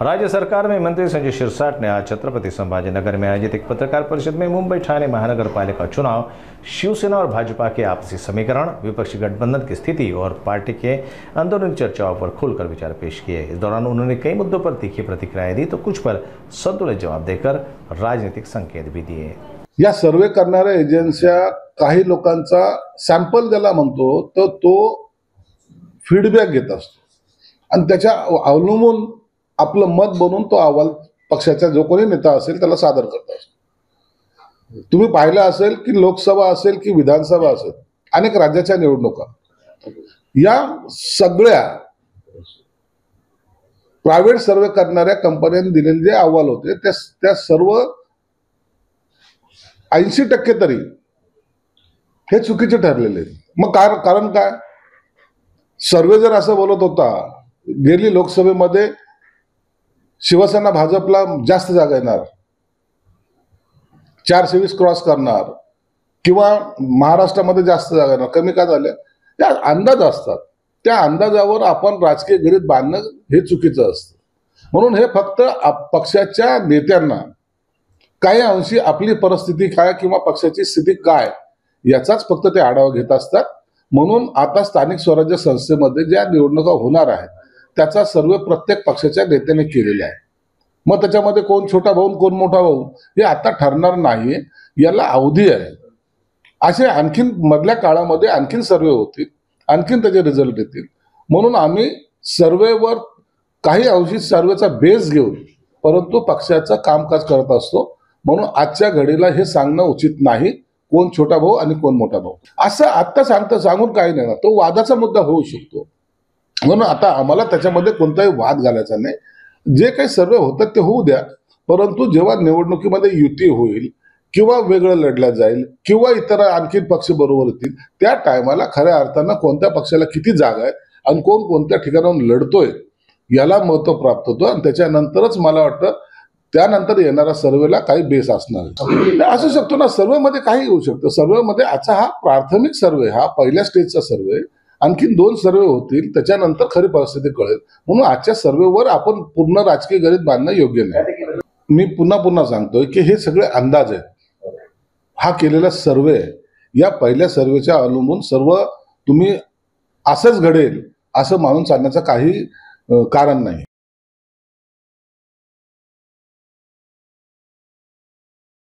राज्य सरकार में मंत्री संजय सिरसाट ने आज छत्रपति संभाजीनगर में आयोजित एक पत्रकार परिषद में मुंबई ठाणे महानगर पालिका चुनाव, शिवसेना और भाजपा के आपसी समीकरण, विपक्षी गठबंधन की स्थिति और पार्टी के अंदरूनी चर्चाओं पर खुलकर विचार पेश किए। इस दौरान उन्होंने कई मुद्दों पर तीखी प्रतिक्रियाएं दी तो कुछ पर संतुलित जवाब देकर राजनीतिक संकेत भी दिए। या सर्वे करणाऱ्या एजन्सिया काही लोकांचा सॅम्पल ज्याला म्हणतो तर तो फीडबॅक घेत असतो आणि त्याच्या अवलंबून आपलं मत बनवून तो अहवाल पक्षाचा जो कोणी नेता असेल त्याला सादर करत असतो। तुम्ही पाहिलं असेल की लोकसभा असेल की विधानसभा असेल, अनेक राज्याच्या निवडणुका, या सगळ्या प्रायव्हेट सर्वे करणाऱ्या कंपन्यांनी दिलेले जे अहवाल होते त्या सर्व 80% तरी हे चुकीचे ठरलेले। मग कारण काय? सर्वे जर असं बोलत होता गेली लोकसभेमध्ये शिवसेना भाजपला जास्त जागा येणार, 420 क्रॉस करणार किंवा महाराष्ट्रामध्ये जास्त जागा येणार, कमी का झाल्या, त्या अंदाज असतात। त्या अंदाजावर आपण राजकीय गणित बांधणं हे चुकीचं असतं। म्हणून हे फक्त पक्षाच्या नेत्यांना काही अंशी आपली परिस्थिती काय किंवा पक्षाची स्थिती काय याचाच फक्त ते आढावा घेत असतात। म्हणून आता स्थानिक स्वराज्य संस्थेमध्ये ज्या निवडणुका होणार आहेत त्याचा सर्वे प्रत्येक पक्षाच्या नेत्याने केलेला आहे। मग त्याच्यामध्ये कोण छोटा भाऊ कोण मोठा भाऊ हे आता ठरणार नाही, याला अवधी आहे। असे आणखीन मधल्या काळामध्ये आणखीन सर्वे होतील, आणखीन त्याचे रिझल्ट येतील। म्हणून आम्ही सर्वेवर काही अंशी सर्वेचा बेस घेऊन परंतु पक्षाचं कामकाज करत असतो। म्हणून आजच्या घडीला हे सांगणं उचित नाही कोण छोटा भाऊ आणि कोण मोठा भाऊ, असं आता सांगून काही नाही ना, तो वादाचा मुद्दा होऊ शकतो। म्हणून आता आम्हाला त्याच्यामध्ये कोणताही वाद घालायचा नाही। जे काही सर्वे होतात ते होऊ द्या, परंतु जेव्हा निवडणुकीमध्ये युती होईल किंवा वेगळं लढलं जाईल किंवा इतर आणखी पक्ष बरोबर येतील त्या टायमाला खऱ्या अर्थानं कोणत्या पक्षाला किती जागा आहेत आणि कोण कोणत्या ठिकाणाहून लढतोय याला महत्व प्राप्त होतं आणि त्याच्यानंतरच मला वाटतं त्यानंतर येणारा सर्वेला काही बेस असणार असू शकतो ना। सर्वेमध्ये काही होऊ शकतं। सर्वेमध्ये आजचा हा प्राथमिक सर्वे, हा पहिल्या स्टेजचा सर्वे, आणखीन 2 सर्वे होतील, त्याच्यानंतर खरी परिस्थिती कळेल। म्हणून आजच्या सर्वेवर आपण पूर्ण राजकीय गणित बांधणं योग्य नाही। मी पुन्हा सांगतोय की हे सगळे अंदाज आहेत, हा केलेला सर्वे आहे। या पहिल्या सर्वेच्या अवलंबून सर्व तुम्ही असंच घडेल असं मानून चालण्याचं काही कारण नाही।